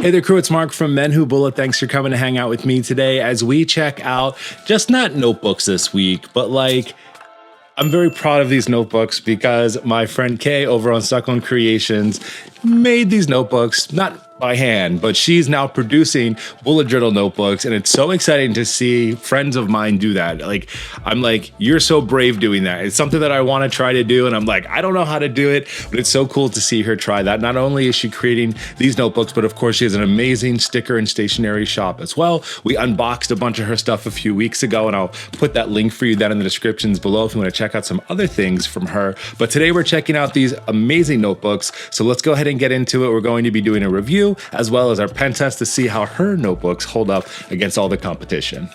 Hey there, crew. It's Mark from MENWHOBULLET. Thanks for coming to hang out with me today as we check out just not notebooks this week, but like, I'm very proud of these notebooks because my friend Kay over on Stuck-On Creations made these notebooks, not by hand, but she's now producing bullet journal notebooks, and it's so exciting to see friends of mine do that. Like, I'm like, you're so brave doing that. It's something that I want to try to do, and I'm like, I don't know how to do it, but it's so cool to see her try that. Not only is she creating these notebooks, but of course she has an amazing sticker and stationery shop as well. We unboxed a bunch of her stuff a few weeks ago, and I'll put that link for you down in the descriptions below if you want to check out some other things from her. But today we're checking out these amazing notebooks, so let's go ahead and get into it. We're going to be doing a review as well as our pen test to see how her notebooks hold up against all the competition.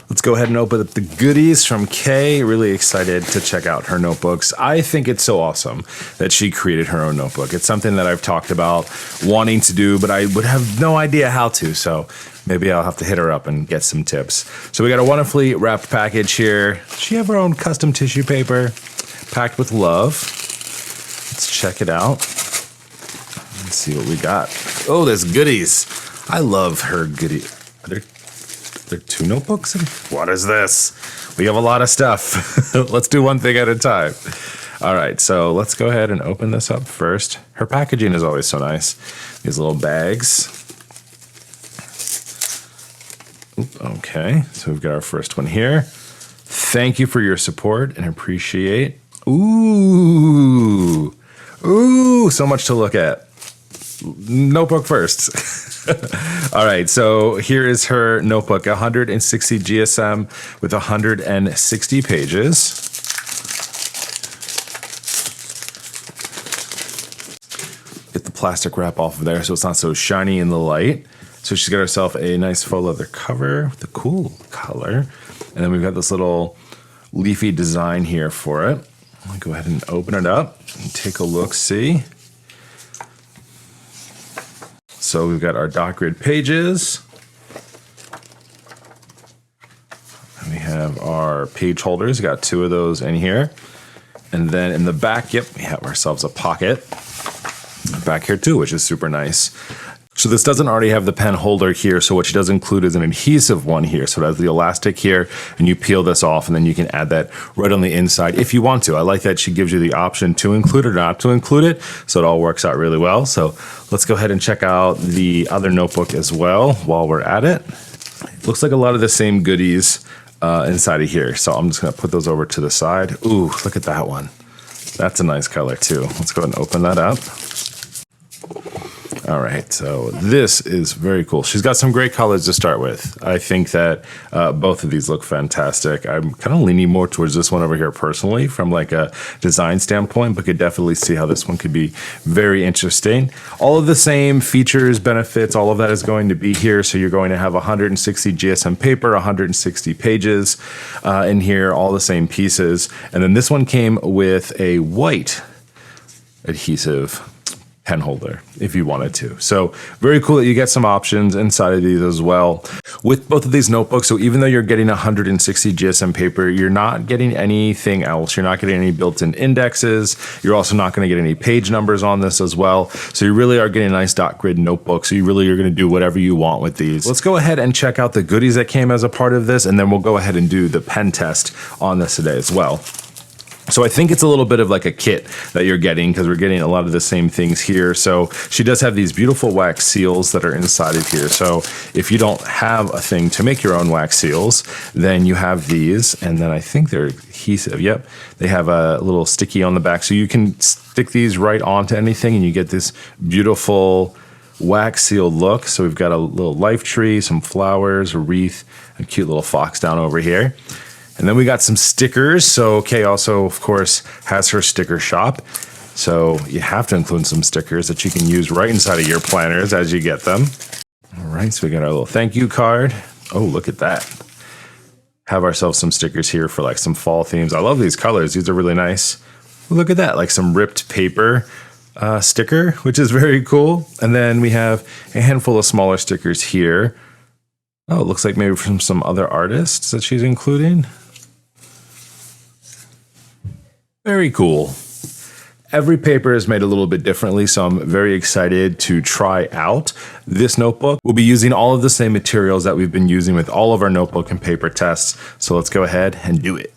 Let's go ahead and open up the goodies from Kay. Really excited to check out her notebooks. I think it's so awesome that she created her own notebook. It's something that I've talked about wanting to do, but I would have no idea how to. So maybe I'll have to hit her up and get some tips. So we got a wonderfully wrapped package here. She have her own custom tissue paper packed with love. Let's check it out. Let's see what we got. Oh, there's goodies. I love her goodies. Are there two notebooks? What is this? We have a lot of stuff. Let's do one thing at a time. All right, so let's go ahead and open this up first. Her packaging is always so nice. These little bags. Okay, so we've got our first one here. Thank you for your support and appreciate. Ooh, so much to look at. Notebook first. All right, so here is her notebook, 160 GSM with 160 pages. Get the plastic wrap off of there so it's not so shiny in the light. So she's got herself a nice faux leather cover with a cool color. And then we've got this little leafy design here for it. I'll go ahead and open it up and take a look, see. So we've got our dot grid pages. And we have our page holders. We got two of those in here. And then in the back, yep, we have ourselves a pocket back here too, which is super nice. So this doesn't already have the pen holder here, so what she does include is an adhesive one here. So it has the elastic here, and you peel this off, and then you can add that right on the inside if you want to. I like that she gives you the option to include it or not to include it, so it all works out really well. So let's go ahead and check out the other notebook as well while we're at it. It looks like a lot of the same goodies inside of here, so I'm just gonna put those over to the side. Ooh, look at that one. That's a nice color too. Let's go ahead and open that up. All right, so this is very cool. She's got some great colors to start with. I think that both of these look fantastic. I'm kind of leaning more towards this one over here personally from like a design standpoint, but could definitely see how this one could be very interesting. All of the same features, benefits, all of that is going to be here. So you're going to have 160 GSM paper, 160 pages in here, all the same pieces. And then this one came with a white adhesive pen holder if you wanted to. So very cool that you get some options inside of these as well. With both of these notebooks, so even though you're getting 160 GSM paper, you're not getting anything else. You're not getting any built-in indexes. You're also not going to get any page numbers on this as well. So you really are getting a nice dot grid notebook. So you really are going to do whatever you want with these. Let's go ahead and check out the goodies that came as a part of this, and then we'll go ahead and do the pen test on this today as well. So I think it's a little bit of like a kit that you're getting because we're getting a lot of the same things here. So she does have these beautiful wax seals that are inside of here. So if you don't have a thing to make your own wax seals, then you have these. And then I think they're adhesive. Yep. They have a little sticky on the back. So you can stick these right onto anything and you get this beautiful wax sealed look. So we've got a little life tree, some flowers, a wreath, a cute little fox down over here. And then we got some stickers. So Kay also, of course, has her sticker shop. So you have to include some stickers that you can use right inside of your planners as you get them. All right, so we got our little thank you card. Oh, look at that. Have ourselves some stickers here for like some fall themes. I love these colors. These are really nice. Look at that, like some ripped paper sticker, which is very cool. And then we have a handful of smaller stickers here. Oh, it looks like maybe from some other artists that she's including. Very cool. Every paper is made a little bit differently, so I'm very excited to try out this notebook. We'll be using all of the same materials that we've been using with all of our notebook and paper tests, so let's go ahead and do it.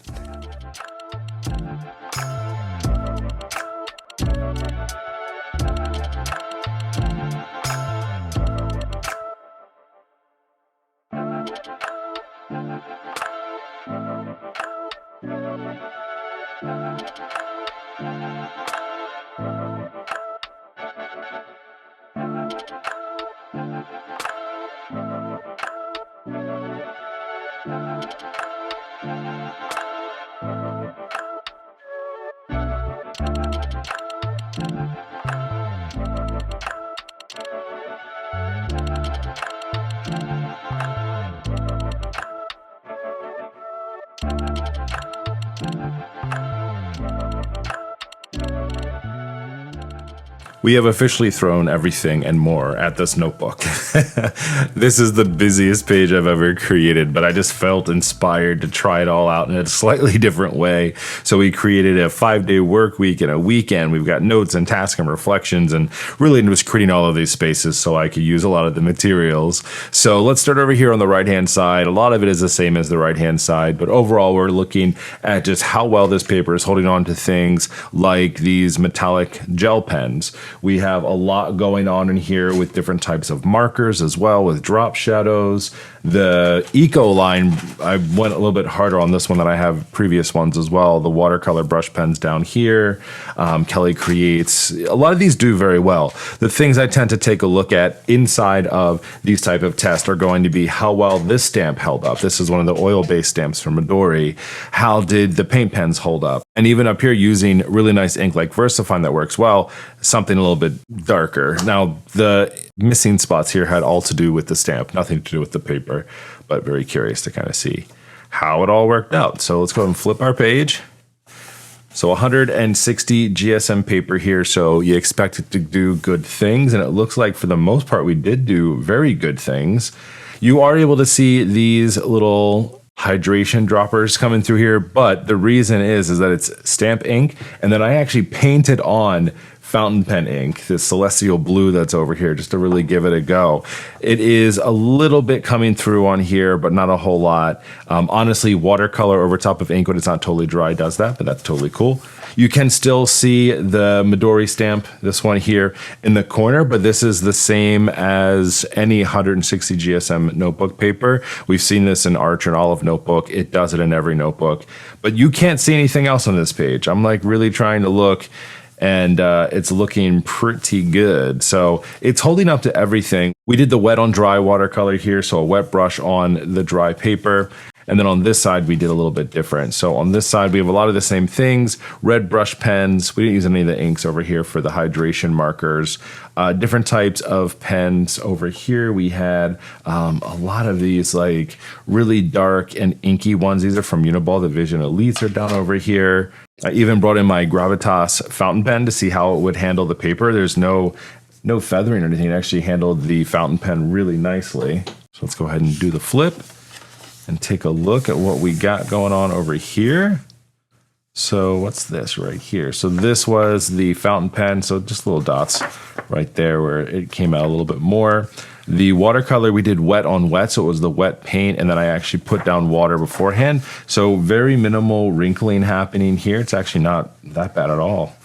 We have officially thrown everything and more at this notebook. This is the busiest page I've ever created, but I just felt inspired to try it all out in a slightly different way. So we created a 5-day work week and a weekend. We've got notes and tasks and reflections, and really was creating all of these spaces so I could use a lot of the materials. So let's start over here on the right-hand side. A lot of it is the same as the right-hand side, but overall we're looking at just how well this paper is holding on to things like these metallic gel pens. We have a lot going on in here with different types of markers as well, with drop shadows. The Eco line, I went a little bit harder on this one than I have previous ones as well. The watercolor brush pens down here. Kelly Creates. A lot of these do very well. The things I tend to take a look at inside of these type of tests are going to be how well this stamp held up. This is one of the oil-based stamps from Midori. How did the paint pens hold up? And even up here using really nice ink like VersaFine that works well, something a little bit darker. Now, the missing spots here had all to do with the stamp, nothing to do with the paper, but very curious to kind of see how it all worked out. So let's go ahead and flip our page. So 160 GSM paper here, so you expect it to do good things, and it looks like for the most part we did do very good things. You are able to see these little hydration droppers coming through here, but the reason is that it's stamp ink, and then I actually painted on fountain pen ink, this celestial blue that's over here, just to really give it a go. It is a little bit coming through on here, but not a whole lot. Honestly, watercolor over top of ink when it's not totally dry does that, but that's totally cool. You can still see the Midori stamp, this one here in the corner, but this is the same as any 160 GSM notebook paper. We've seen this in Arch and Olive notebook. It does it in every notebook, but you can't see anything else on this page. I'm like really trying to look, and it's looking pretty good. So it's holding up to everything. We did the wet on dry watercolor here, so a wet brush on the dry paper. And then on this side, we did a little bit different. So on this side, we have a lot of the same things, red brush pens. We didn't use any of the inks over here for the hydration markers. Different types of pens over here. We had a lot of these like really dark and inky ones. These are from Uniball. The Vision Elites are down over here. I even brought in my Gravitas fountain pen to see how it would handle the paper. There's no feathering or anything. It actually handled the fountain pen really nicely. So let's go ahead and do the flip and take a look at what we got going on over here. So what's this right here? So this was the fountain pen. So just little dots right there where it came out a little bit more. The watercolor we did wet on wet, so it was the wet paint, and then I actually put down water beforehand. So very minimal wrinkling happening here. It's actually not that bad at all.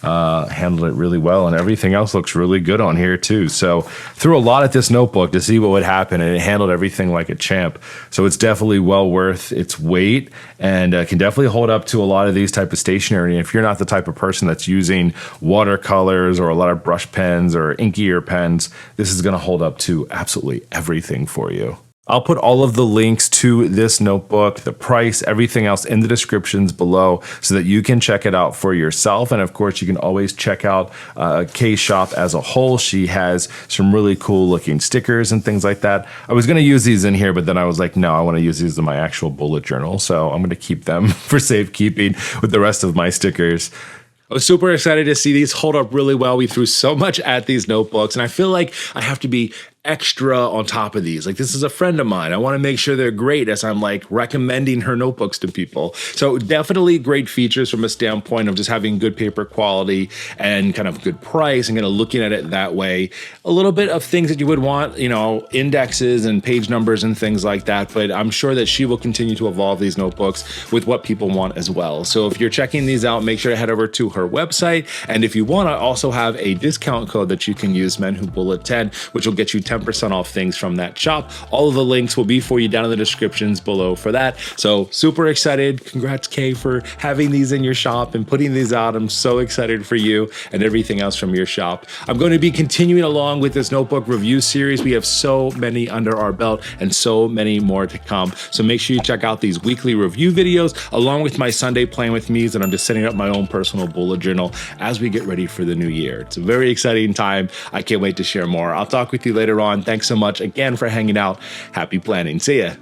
Handled it really well, and everything else looks really good on here too. So threw a lot at this notebook to see what would happen, and it handled everything like a champ. So it's definitely well worth its weight, and can definitely hold up to a lot of these type of stationery. And if you're not the type of person that's using watercolors or a lot of brush pens or inkier pens, this is going to hold up to absolutely everything for you. I'll put all of the links to this notebook, the price, everything else in the descriptions below so that you can check it out for yourself. And of course, you can always check out Kay's shop as a whole. She has some really cool looking stickers and things like that. I was going to use these in here, but then I was like, no, I want to use these in my actual bullet journal. So I'm going to keep them for safekeeping with the rest of my stickers. I was super excited to see these hold up really well. We threw so much at these notebooks, and I feel like I have to be extra on top of these. Like, this is a friend of mine. I want to make sure they're great as I'm like recommending her notebooks to people. So definitely great features from a standpoint of just having good paper quality and kind of good price and kind of looking at it that way. A little bit of things that you would want, you know, indexes and page numbers and things like that, but I'm sure that she will continue to evolve these notebooks with what people want as well. So if you're checking these out, make sure to head over to her website. And if you want to also have a discount code that you can use, MENWHOBULLET10, which will get you 10% off things from that shop. All of the links will be for you down in the descriptions below for that. So super excited. Congrats, Kay, for having these in your shop and putting these out. I'm so excited for you and everything else from your shop. I'm going to be continuing along with this notebook review series. We have so many under our belt and so many more to come. So make sure you check out these weekly review videos along with my Sunday Playing with Me's, and I'm just setting up my own personal bullet journal as we get ready for the new year. It's a very exciting time. I can't wait to share more. I'll talk with you later on. Thanks so much again for hanging out. Happy planning. See ya.